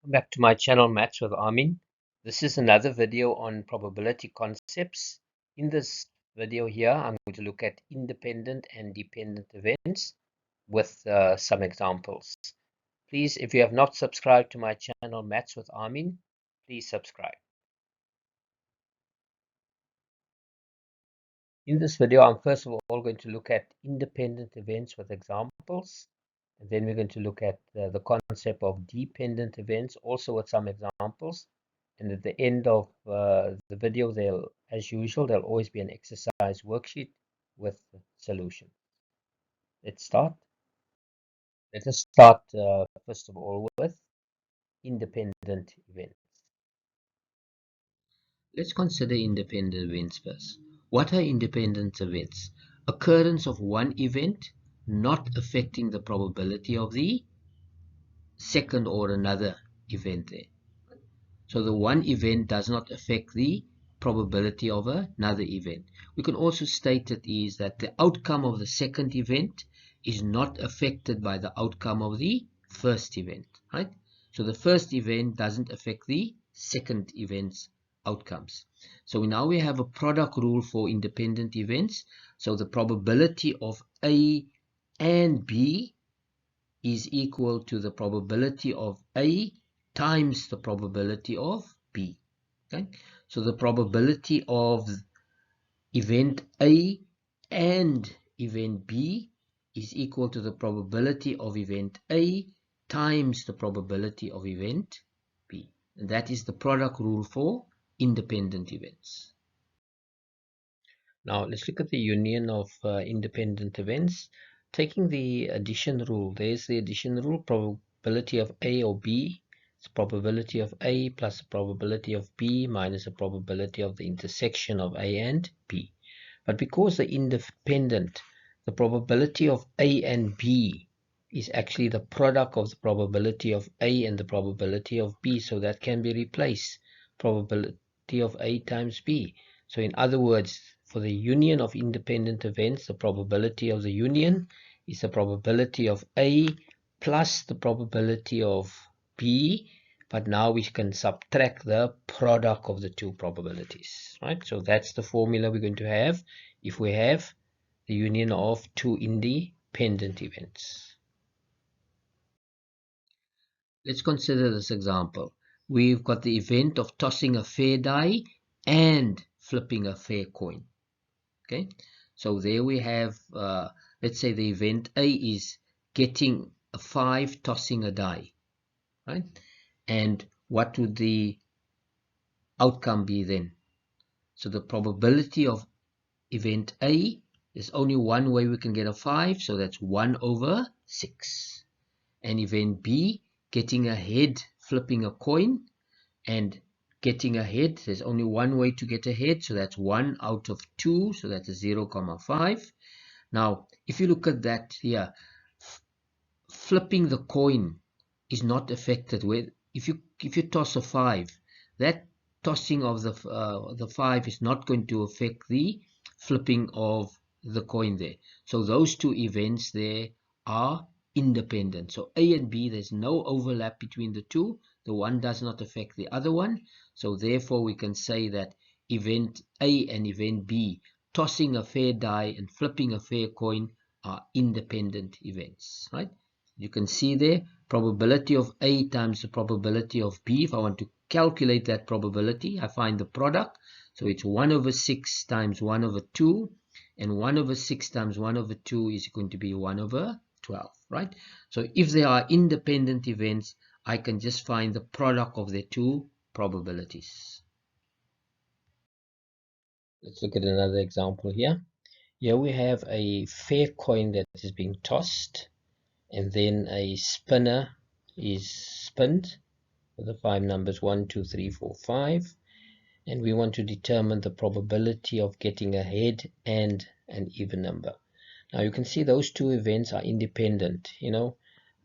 Welcome back to my channel, Maths with Armin. This is another video on probability concepts. In this video here, I'm going to look at independent and dependent events with some examples. Please, if you have not subscribed to my channel, Maths with Armin, please subscribe. In this video, I'm first of all going to look at independent events with examples. And then we're going to look at the concept of dependent events, also with some examples. And at the end of the video, as usual, there'll always be an exercise worksheet with the solution. Let's start. Let us start first of all with independent events. Let's consider independent events first. What are independent events? Occurrence of one event not affecting the probability of the second or another event there. So the one event does not affect the probability of another event. We can also state it is that the outcome of the second event is not affected by the outcome of the first event, right? So the first event doesn't affect the second event's outcomes. So now we have a product rule for independent events. So the probability of A and B is equal to the probability of A times the probability of B. Okay, so the probability of event A and event B is equal to the probability of event A times the probability of event B. And that is the product rule for independent events. Now let's look at the union of independent events. Taking the addition rule, there's the addition rule, probability of A or B. It's probability of A plus the probability of B minus the probability of the intersection of A and B. But because they're independent, the probability of A and B is actually the product of the probability of A and the probability of B. So that can be replaced. Probability of A times B. So in other words, for the union of independent events, the probability of the union is the probability of A plus the probability of B, but now we can subtract the product of the two probabilities, right? So that's the formula we're going to have if we have the union of two independent events. Let's consider this example. We've got the event of tossing a fair die and flipping a fair coin. Okay, so there we have, let's say the event A is getting a 5, tossing a die, right? And what would the outcome be then? So the probability of event A, there's only one way we can get a 5, so that's 1 over 6. And event B, getting a head, flipping a coin, and getting ahead, there's only one way to get ahead, so that's 1 out of 2, so that's a 0,5. Now if you look at that here, flipping the coin is not affected with, if you toss a 5, that tossing of the 5 is not going to affect the flipping of the coin there. So those two events there are independent. So A and B, there's no overlap between the two. The one does not affect the other one. So therefore we can say that event A and event B, tossing a fair die and flipping a fair coin, are independent events, right? You can see there, probability of A times the probability of B. If I want to calculate that probability, I find the product. So it's 1 over 6 times 1 over 2. And 1 over 6 times 1 over 2 is going to be 1 over 12, right? So if they are independent events, I can just find the product of their two probabilities. Let's look at another example here. Here we have a fair coin that is being tossed, and then a spinner is spinned with the 5 numbers 1, 2, 3, 4, 5, and we want to determine the probability of getting a head and an even number. Now you can see those two events are independent. You know,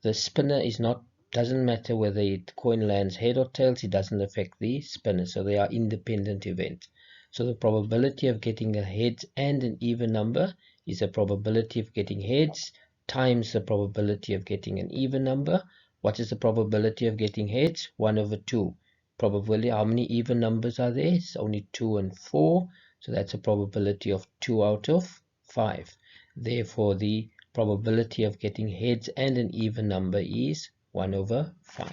the spinner is not, doesn't matter whether the coin lands head or tails, it doesn't affect the spinner, so they are independent events. So the probability of getting a head and an even number is the probability of getting heads times the probability of getting an even number What is the probability of getting heads? 1 over 2. Probability, how many even numbers are there? It's only 2 and 4. So that's a probability of 2 out of 5. Therefore, the probability of getting heads and an even number is 1 over 5.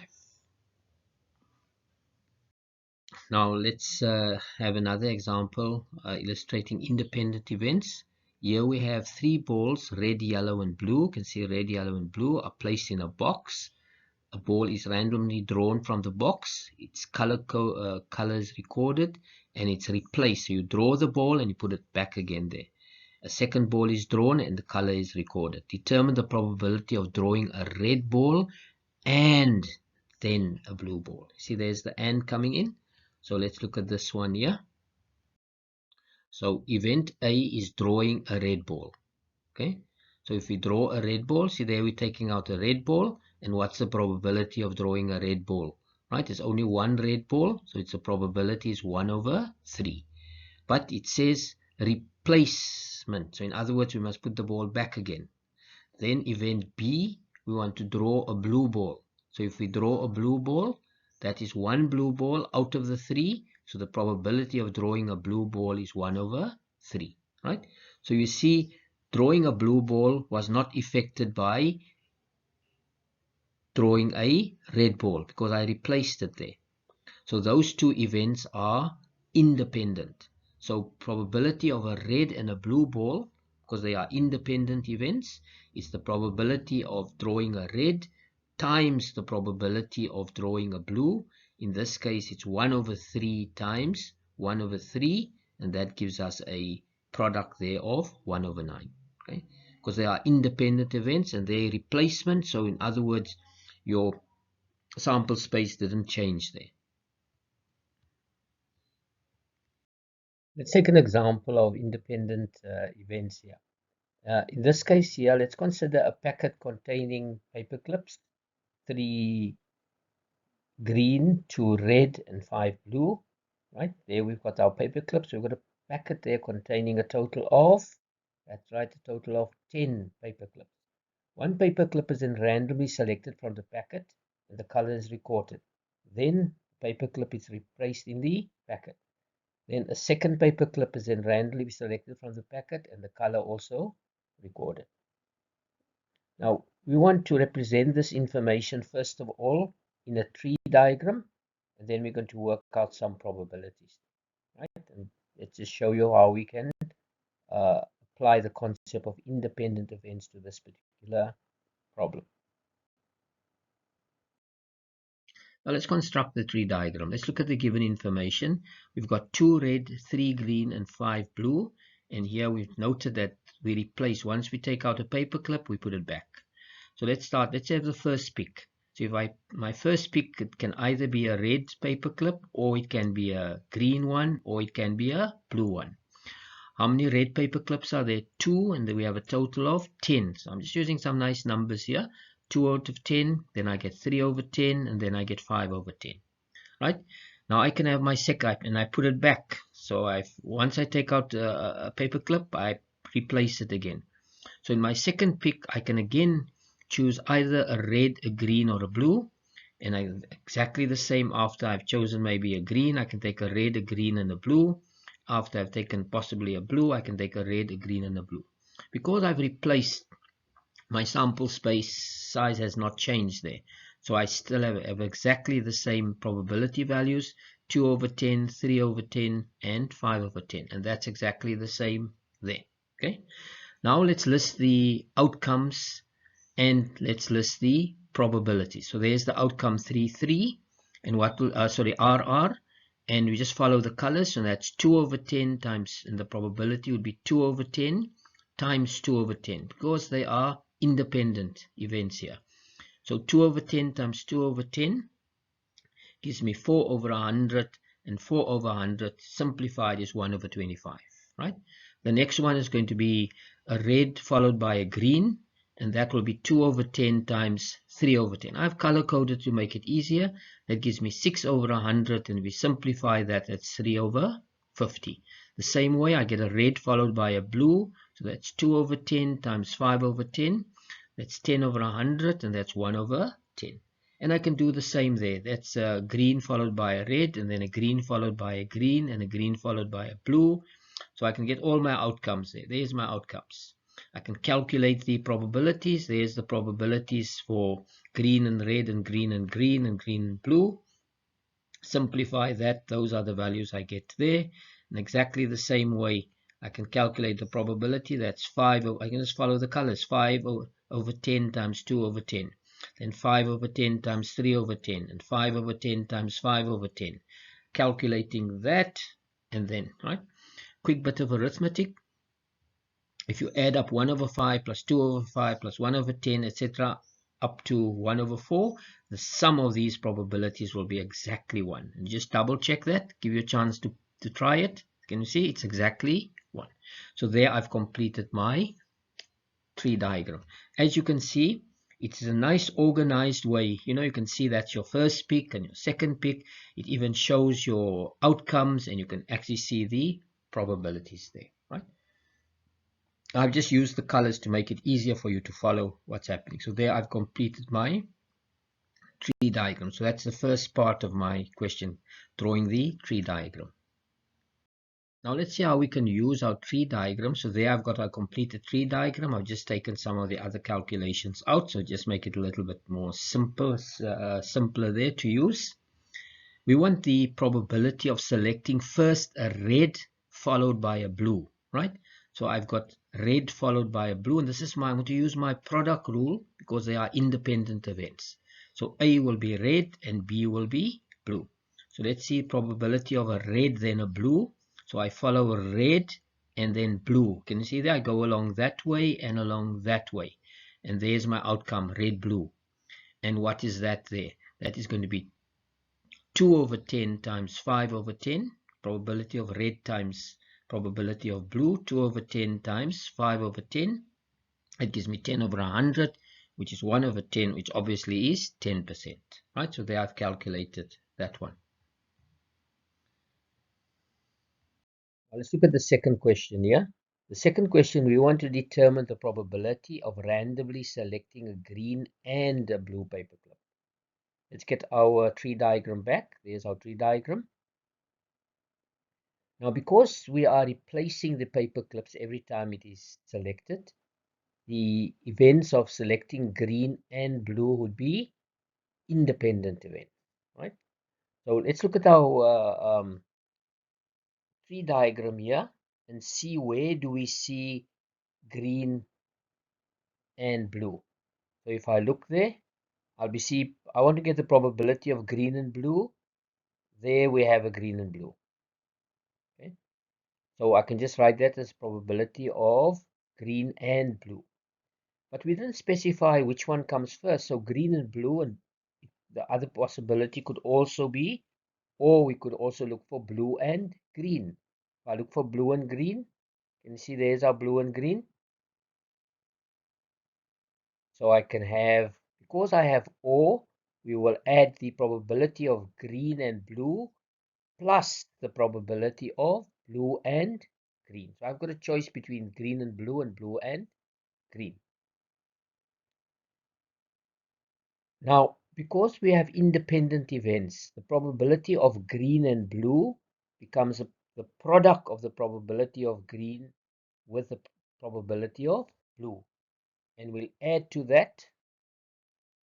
Now let's have another example illustrating independent events. Here we have 3 balls, red, yellow and blue. You can see red, yellow and blue are placed in a box. A ball is randomly drawn from the box. Its color is recorded and it's replaced. So you draw the ball and you put it back again there. A second ball is drawn and the color is recorded. Determine the probability of drawing a red ball and then a blue ball. See, there's the and coming in. So let's look at this one here. So event A is drawing a red ball. Okay. So if we draw a red ball, see there we're taking out a red ball. And what's the probability of drawing a red ball? Right, there's only one red ball, so its probability is 1 over 3. But it says replacement. So in other words, we must put the ball back again. Then event B, we want to draw a blue ball. So if we draw a blue ball, that is one blue ball out of the 3. So the probability of drawing a blue ball is 1 over 3. Right? So you see, drawing a blue ball was not affected by drawing a red ball because I replaced it there. So those two events are independent. So probability of a red and a blue ball, because they are independent events, is the probability of drawing a red times the probability of drawing a blue. In this case, it's 1 over 3 times 1 over 3, and that gives us a product there of 1 over 9. Okay, because they are independent events and they're replacement. So in other words, your sample space didn't change there. Let's take an example of independent events here. In this case here, let's consider a packet containing paper clips, 3 green, 2 red, and 5 blue. Right, there we've got our paper clips. We've got a packet there containing a total of, that's right, a total of 10 paper clips. One paper clip is then randomly selected from the packet and the color is recorded. Then the paper clip is replaced in the packet. Then a second paper clip is then randomly selected from the packet and the color also recorded. Now we want to represent this information first of all in a tree diagram, and then we're going to work out some probabilities. Right? And let's just show you how we can apply the concept of independent events to this particular problem. Now let's construct the tree diagram. Let's look at the given information. We've got 2 red, 3 green, and 5 blue. And here we've noted that we replace, once we take out a paper clip, we put it back. So let's start. Let's have the first pick. So if my first pick, it can either be a red paper clip, or it can be a green one, or it can be a blue one. How many red paper clips are there? 2, and then we have a total of 10. So I'm just using some nice numbers here. 2 out of 10, then I get 3 over 10, and then I get 5 over 10. Right? Now I can have my second, and I put it back. So once I take out a paper clip, I replace it again. So in my second pick, I can again choose either a red, a green, or a blue. And exactly the same after I've chosen maybe a green, I can take a red, a green, and a blue. After I've taken possibly a blue, I can take a red, a green, and a blue. Because I've replaced, my sample space size has not changed there. So I still have exactly the same probability values, 2 over 10, 3 over 10, and 5 over 10. And that's exactly the same there. Okay. Now let's list the outcomes and let's list the probability. So there's the outcome 3, 3, and what will, RR, and we just follow the colors. So that's 2 over 10 times, and the probability would be 2 over 10 times 2 over 10, because they are independent events here. So 2 over 10 times 2 over 10 gives me 4 over 100, and 4 over 100 simplified is 1 over 25, right? The next one is going to be a red followed by a green, and that will be 2 over 10 times 3 over 10. I've color coded to make it easier. That gives me 6 over 100, and we simplify that, that's 3 over 50. The same way, I get a red followed by a blue, so that's 2 over 10 times 5 over 10. That's 10 over 100, and that's 1 over 10. And I can do the same there. That's a green followed by a red, and then a green followed by a green, and a green followed by a blue. So I can get all my outcomes there. There's my outcomes. I can calculate the probabilities. There's the probabilities for green and red and green and green and green and blue. Simplify that. Those are the values I get there. In exactly the same way, I can calculate the probability. That's 5. I can just follow the colors. 5 over 10 times 2 over 10. Then 5 over 10 times 3 over 10. And 5 over 10 times 5 over 10. Calculating that. And then, right? Quick bit of arithmetic. If you add up 1 over 5 plus 2 over 5 plus 1 over 10, etc., up to 1 over 4, the sum of these probabilities will be exactly 1. And just double check that, give you a chance to try it. Can you see? It's exactly 1. So there I've completed my tree diagram. As you can see, it's a nice organized way. You can see that's your first pick and your second pick. It even shows your outcomes, and you can actually see the probabilities there, right? I've just used the colors to make it easier for you to follow what's happening. So there I've completed my tree diagram. So that's the first part of my question, drawing the tree diagram. Now let's see how we can use our tree diagram. So there I've got our completed tree diagram. I've just taken some of the other calculations out, so just make it a little bit more simpler there to use. We want the probability of selecting first a red followed by a blue, right? So I've got red followed by a blue, and this is I'm going to use my product rule because they are independent events. So A will be red and B will be blue. So let's see probability of a red then a blue. So I follow a red and then blue. Can you see that? I go along that way and along that way. And there's my outcome, red, blue. And what is that there? That is going to be 2 over 10 times 5 over 10, probability of red times probability of blue, 2 over 10 times 5 over 10. It gives me 10 over 100, which is 1 over 10, which obviously is 10%. Right, so there I've calculated that one. Now let's look at the second question here. The second question, we want to determine the probability of randomly selecting a green and a blue paperclip. Let's get our tree diagram back. There's our tree diagram. Now, because we are replacing the paper clips every time it is selected, the events of selecting green and blue would be independent events, right? So let's look at our tree diagram here and see where do we see green and blue. So if I look there, I want to get the probability of green and blue. There we have a green and blue. Okay, so I can just write that as probability of green and blue. But we didn't specify which one comes first. So green and blue, and the other possibility could also be, or we could also look for blue and green. If I look for blue and green, can you see there's our blue and green? So I can have, because I have or, we will add the probability of green and blue plus the probability of blue and green. So I've got a choice between green and blue and green. Now, because we have independent events, the probability of green and blue becomes the product of the probability of green with the probability of blue. And we'll add to that,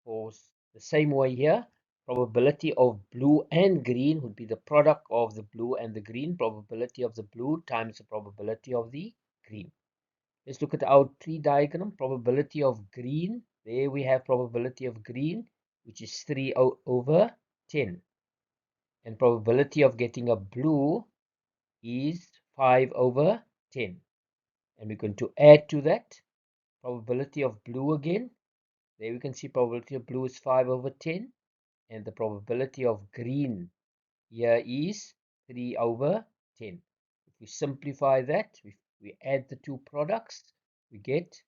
for the same way here, probability of blue and green would be the product of the blue and the green, probability of the blue times the probability of the green. Let's look at our tree diagram. Probability of green, there we have probability of green, which is 3 over 10. And probability of getting a blue is 5 over 10. And we're going to add to that probability of blue again. There we can see probability of blue is 5 over 10. And the probability of green here is 3 over 10. If we simplify that, we add the two products, we get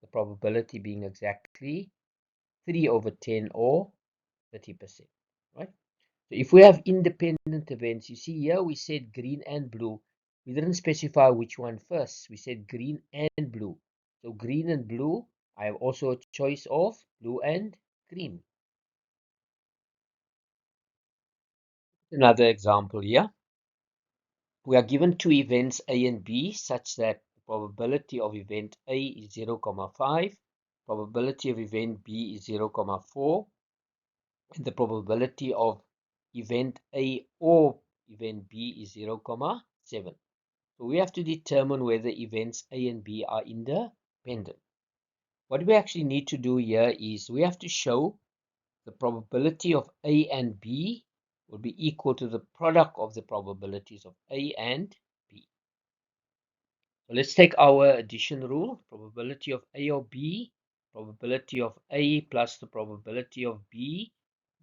the probability being exactly 3 over 10 or 30%, right? So if we have independent events, you see here we said green and blue. We didn't specify which one first. We said green and blue. So green and blue, I have also a choice of blue and green. Another example here. We are given two events A and B such that the probability of event A is 0,5, probability of event B is 0,4, and the probability of event A or event B is 0,7. So we have to determine whether events A and B are independent. What we actually need to do here is we have to show the probability of A and B will be equal to the product of the probabilities of A and B. So let's take our addition rule. Probability of A or B, probability of A plus the probability of B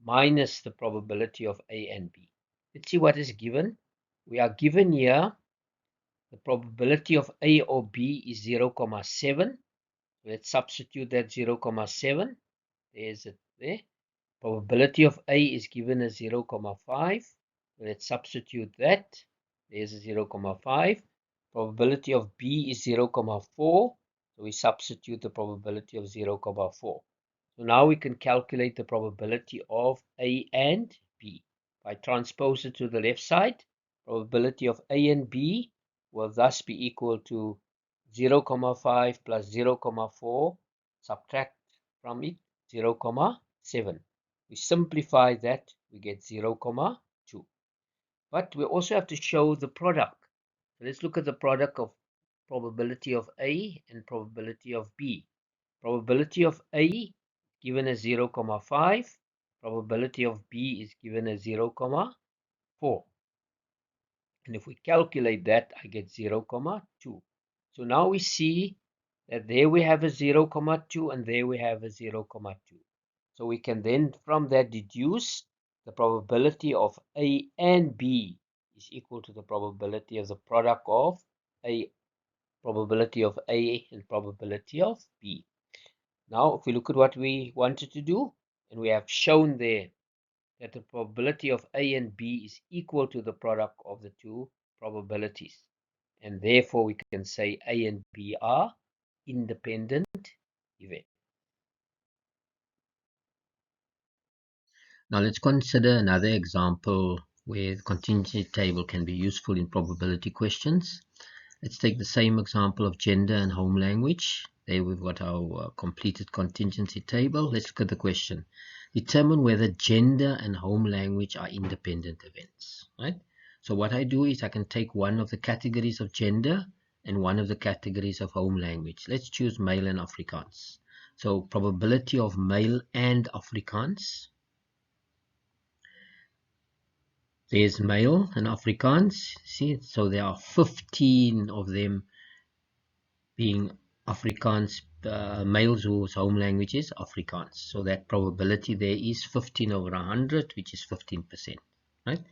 minus the probability of A and B. Let's see what is given. We are given here the probability of A or B is 0,7. Let's substitute that 0,7. There's it there. Probability of A is given as 0,5. Let's substitute that. There's a 0,5. Probability of B is 0,4. So we substitute the probability of 0,4. So now we can calculate the probability of A and B. If I transpose it to the left side, probability of A and B will thus be equal to 0,5 plus 0,4, subtract from it 0,7. We simplify that, we get 0,2. But we also have to show the product. So let's look at the product of probability of A and probability of B. Probability of A given as 0,5. Probability of B is given as 0,4. And if we calculate that, I get 0,2. So now we see that there we have a 0,2 and there we have a 0,2. So we can then from that deduce the probability of A and B is equal to the probability of the product of A, probability of A and probability of B. Now, if we look at what we wanted to do, and we have shown there that the probability of A and B is equal to the product of the two probabilities. And therefore, we can say A and B are independent events. Now let's consider another example where the contingency table can be useful in probability questions. Let's take the same example of gender and home language. There we've got our completed contingency table. Let's look at the question. Determine whether gender and home language are independent events. Right? So what I do is I can take one of the categories of gender and one of the categories of home language. Let's choose male and Afrikaans. So probability of male and Afrikaans. There's male and Afrikaans. See, so there are 15 of them being Afrikaans, males whose home language is Afrikaans. So that probability there is 15 over 100, which is 15%. Right?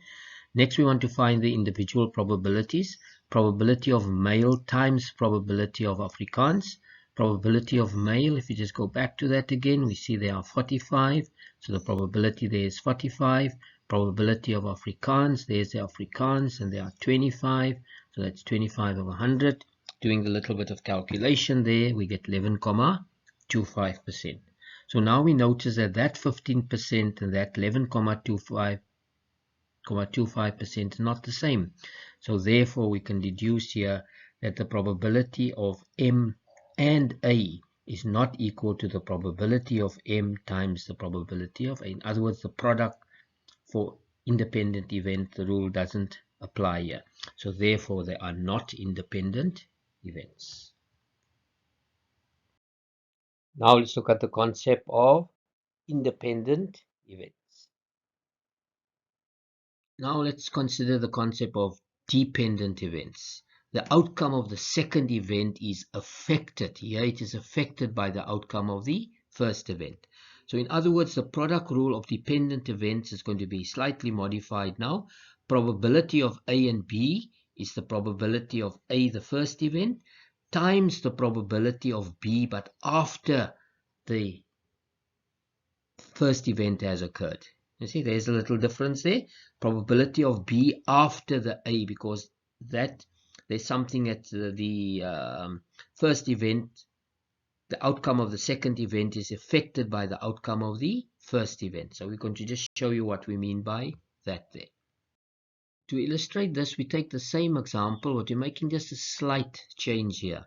Next, we want to find the individual probabilities. Probability of male times probability of Afrikaans. Probability of male, if you just go back to that again, we see there are 45. So the probability there is 45. Probability of Afrikaans, there's the Afrikaans, and there are 25. So that's 25 over 100. Doing a little bit of calculation there, we get 11,25%. So now we notice that that 15% and that 11,25% are not the same. So therefore we can deduce here that the probability of M and A is not equal to the probability of M times the probability of A. In other words, the product for independent event, the rule doesn't apply here. So therefore they are not independent events. Now let's look at the concept of independent events. Now let's consider the concept of dependent events. The outcome of the second event is affected. Here it is affected by the outcome of the first event. So in other words, the product rule of dependent events is going to be slightly modified now. Probability of A and B is the probability of A, the first event, times the probability of B, but after the first event has occurred. You see, there's a little difference there. Probability of B after the A, because that there's something at the first event, the outcome of the second event is affected by the outcome of the first event. So we're going to just show you what we mean by that there. To illustrate this, we take the same example, but we're making just a slight change here.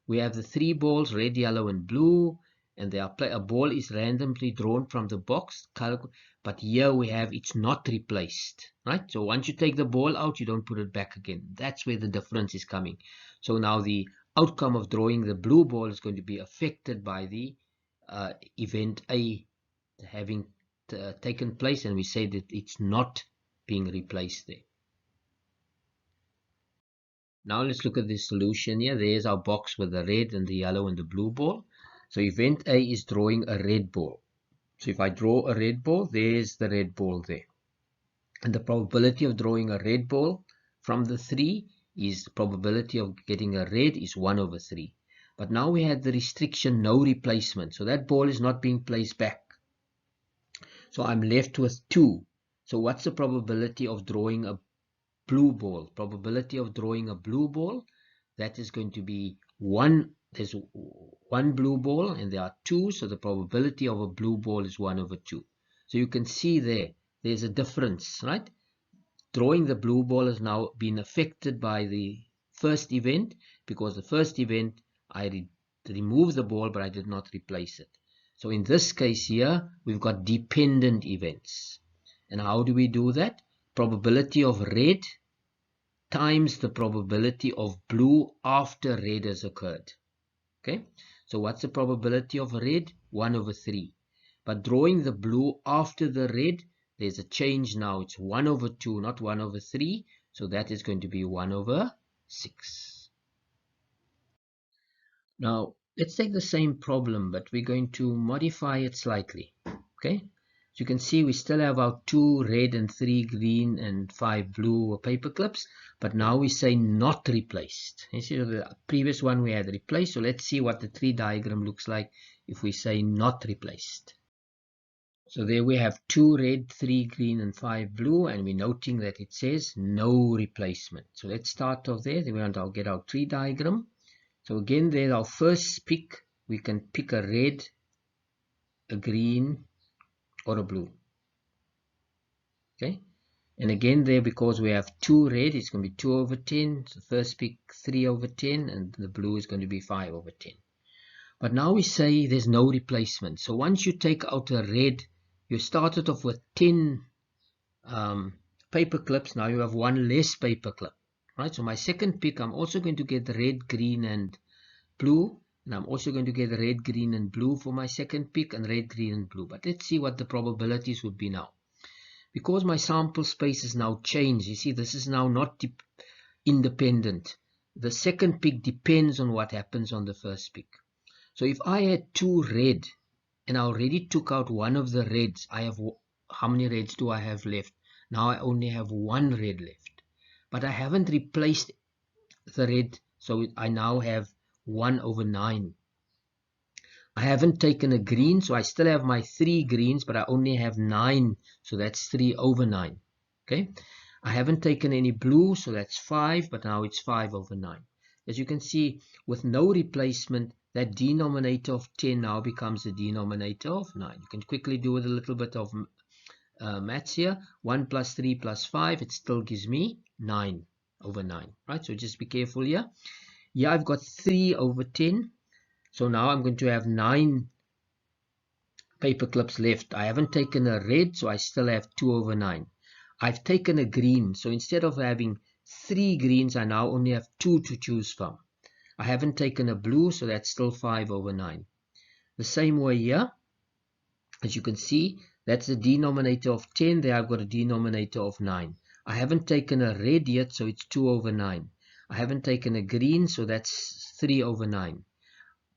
We have the 3 balls, red, yellow, and blue, and a ball is randomly drawn from the box, but here we have it's not replaced, right? So once you take the ball out, you don't put it back again. That's where the difference is coming. So now the outcome of drawing the blue ball is going to be affected by the event A having taken place, and we say that it's not being replaced there. Now let's look at the solution here. There's our box with the red and the yellow and the blue ball. So event A is drawing a red ball. So if I draw a red ball, there's the red ball there. And the probability of drawing a red ball from the 3 is the probability of getting a red is 1 over 3. But now we had the restriction no replacement. So that ball is not being placed back. So I'm left with 2. So what's the probability of drawing a blue ball? Probability of drawing a blue ball, that is going to be 1. There's 1 blue ball and there are 2, so the probability of a blue ball is 1 over 2. So you can see there's a difference, right? Drawing the blue ball has now been affected by the first event, because the first event I removed the ball but I did not replace it. So in this case here, we've got dependent events. And how do we do that? Probability of red times the probability of blue after red has occurred. Okay, so what's the probability of red? 1 over 3. But drawing the blue after the red, there's a change now. It's 1 over 2, not 1 over 3. So that is going to be 1 over 6. Now, let's take the same problem, but we're going to modify it slightly. Okay, so you can see we still have our 2 red and 3 green and 5 blue paper clips, but now we say not replaced. You see the previous one we had replaced, so let's see what the tree diagram looks like if we say not replaced. So there we have 2 red, 3 green and 5 blue, and we're noting that it says no replacement. So let's start off there. Then we want to get our tree diagram. So again, there's our first pick. We can pick a red, a green, or a blue. Okay, and again there, because we have 2 red, it's going to be 2 over 10. So first pick 3 over 10, and the blue is going to be 5 over 10. But now we say there's no replacement. So once you take out a red, you started off with 10 paper clips. Now you have 1 less paper clip, right? So my second pick, I'm also going to get red, green and blue, and I'm also going to get red, green and blue for my second pick, and red, green and blue. But let's see what the probabilities would be now. Because my sample space is now changed, you see this is now not independent. The second pick depends on what happens on the first pick. So if I had 2 red and I already took out 1 of the reds, I have, how many reds do I have left? Now I only have 1 red left, but I haven't replaced the red, so I now have 1 over 9. I haven't taken a green, so I still have my 3 greens, but I only have 9, so that's 3 over 9. Okay, I haven't taken any blue, so that's 5, but now it's 5 over 9. As you can see, with no replacement, that denominator of 10 now becomes the denominator of 9. You can quickly do with a little bit of maths here. 1 plus 3 plus 5, it still gives me 9 over 9, right? So just be careful here. Here I've got 3 over 10. So now I'm going to have 9 paper clips left. I haven't taken a red, so I still have 2 over 9. I've taken a green, so instead of having 3 greens, I now only have 2 to choose from. I haven't taken a blue, so that's still 5 over 9. The same way here, as you can see, that's the denominator of 10. There I've got a denominator of 9. I haven't taken a red yet, so it's 2 over 9. I haven't taken a green, so that's 3 over 9.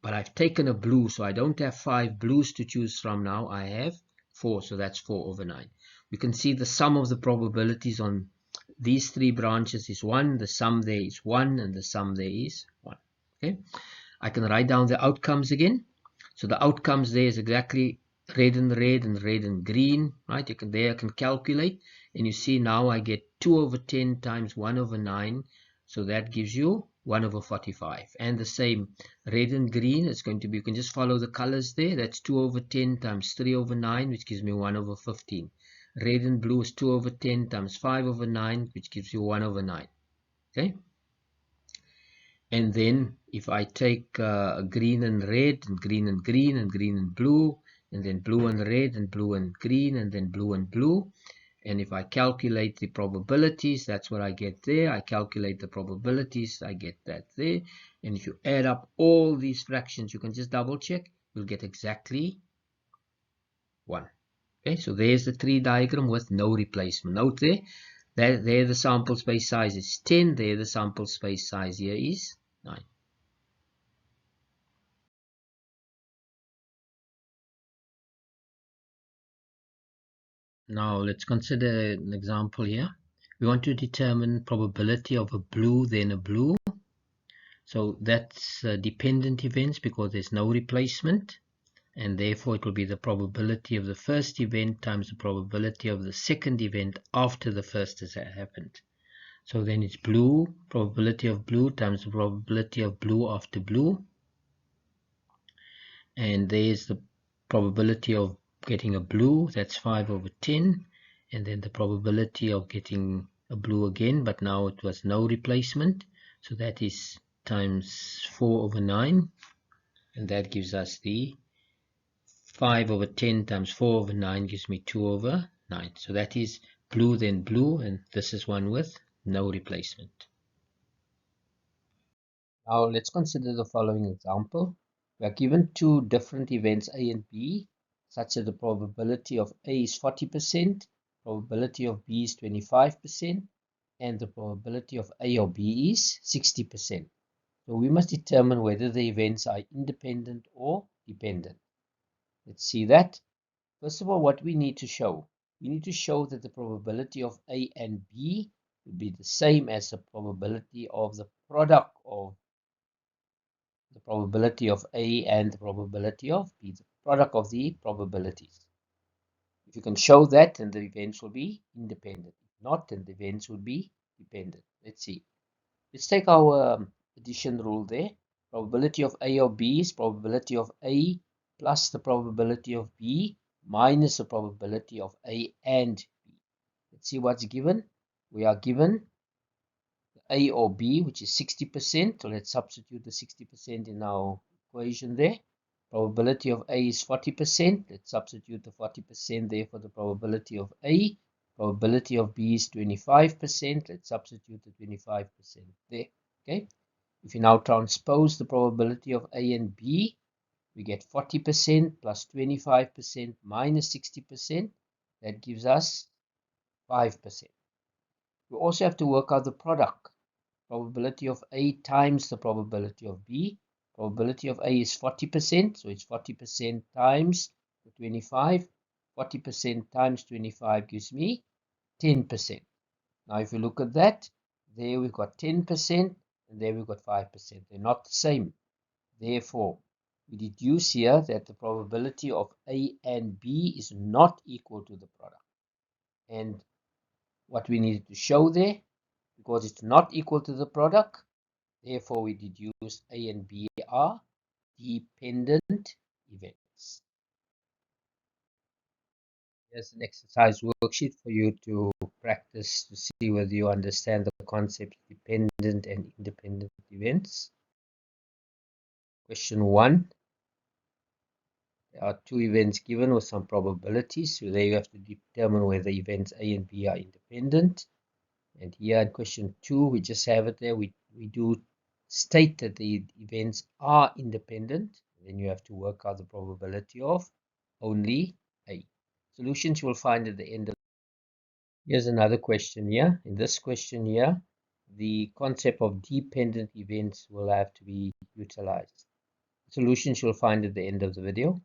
But I've taken a blue, so I don't have 5 blues to choose from now. I have 4, so that's 4 over 9. You can see the sum of the probabilities on these 3 branches is 1. The sum there is 1, and the sum there is 1. Okay, I can write down the outcomes again. So the outcomes there is exactly red and red and red and green, right? You can there I can calculate, and you see now I get 2 over 10 times 1 over 9, so that gives you 1 over 45. And the same red and green, it's going to be, you can just follow the colors there. That's 2 over 10 times 3 over 9, which gives me 1 over 15. red and blue is 2 over 10 times 5 over 9, which gives you 1 over 9. Okay, and then if I take green and red and green and green and green and blue, and then blue and red and blue and green and then blue and blue, and if I calculate the probabilities, that's what I get there. I calculate the probabilities, I get that there. And if you add up all these fractions, you can just double check, you'll get exactly 1. Okay, so there's the tree diagram with no replacement. Note there the sample space size is 10, there the sample space size here is 9. Now let's consider an example here. We want to determine probability of a blue, then a blue. So that's dependent events because there's no replacement, and therefore it will be the probability of the first event times the probability of the second event after the first has happened. So then it's blue, probability of blue times the probability of blue after blue, and there's the probability of getting a blue, that's 5 over 10, and then the probability of getting a blue again, but now it was no replacement, so that is times 4 over 9, and that gives us the 5 over 10 times 4 over 9 gives me 2 over 9. So that is blue then blue, and this is one with no replacement. Now let's consider the following example. We are given two different events A and B, such that the probability of A is 40%, probability of B is 25%, and the probability of A or B is 60%. So we must determine whether the events are independent or dependent. Let's see that. First of all, what we need to show. We need to show that the probability of A and B will be the same as the probability of the product of the probability of A and the probability of B, the product of the probabilities. If you can show that, then the events will be independent. If not, then the events will be dependent. Let's see. Let's take our addition rule there. Probability of A or B is probability of A plus the probability of B minus the probability of A and B. Let's see what's given. We are given A or B, which is 60%. So let's substitute the 60% in our equation there. Probability of A is 40%. Let's substitute the 40% there for the probability of A. Probability of B is 25%. Let's substitute the 25% there. Okay. If you now transpose the probability of A and B, we get 40% plus 25% minus 60%. That gives us 5%. We also have to work out the product. Probability of A times the probability of B. Probability of A is 40%, so it's 40% times the 25. 40% times 25 gives me 10%. Now if you look at that, there we've got 10% and there we've got 5%. They're not the same. Therefore, we deduce here that the probability of A and B is not equal to the product. And what we needed to show there, because it's not equal to the product, therefore we deduce A and B are dependent events. Here's an exercise worksheet for you to practice to see whether you understand the concept of dependent and independent events. Question 1. There are two events given with some probabilities, so there you have to determine whether events A and B are independent. And here in question 2, we just have it there. We do state that the events are independent. Then you have to work out the probability of only A. Solutions you will find at the end of. Here's another question here. In this question here, the concept of dependent events will have to be utilized. Solutions you'll find at the end of the video.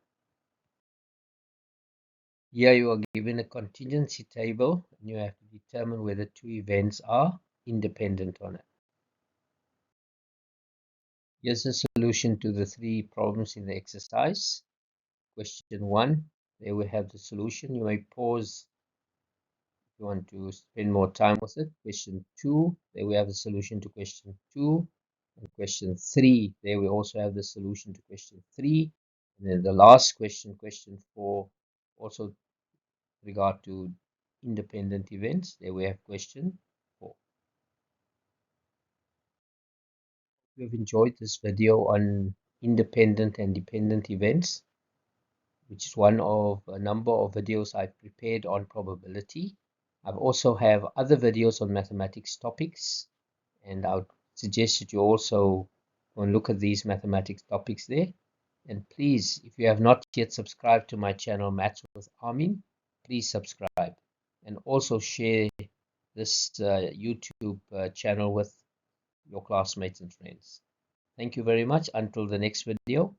Here you are given a contingency table and you have to determine whether two events are independent on it. Here's the solution to the three problems in the exercise. Question 1, there we have the solution. You may pause if you want to spend more time with it. Question 2, there we have the solution to question 2. And question 3, there we also have the solution to question 3. And then the last question, question 4, also regard to independent events. There we have question 4. If you have enjoyed this video on independent and dependent events, which is one of a number of videos I've prepared on probability. I also have other videos on mathematics topics, and I would suggest that you also go and look at these mathematics topics there. And please, if you have not yet subscribed to my channel, Maths with Armin, please subscribe. And also share this YouTube channel with your classmates and friends. Thank you very much. Until the next video.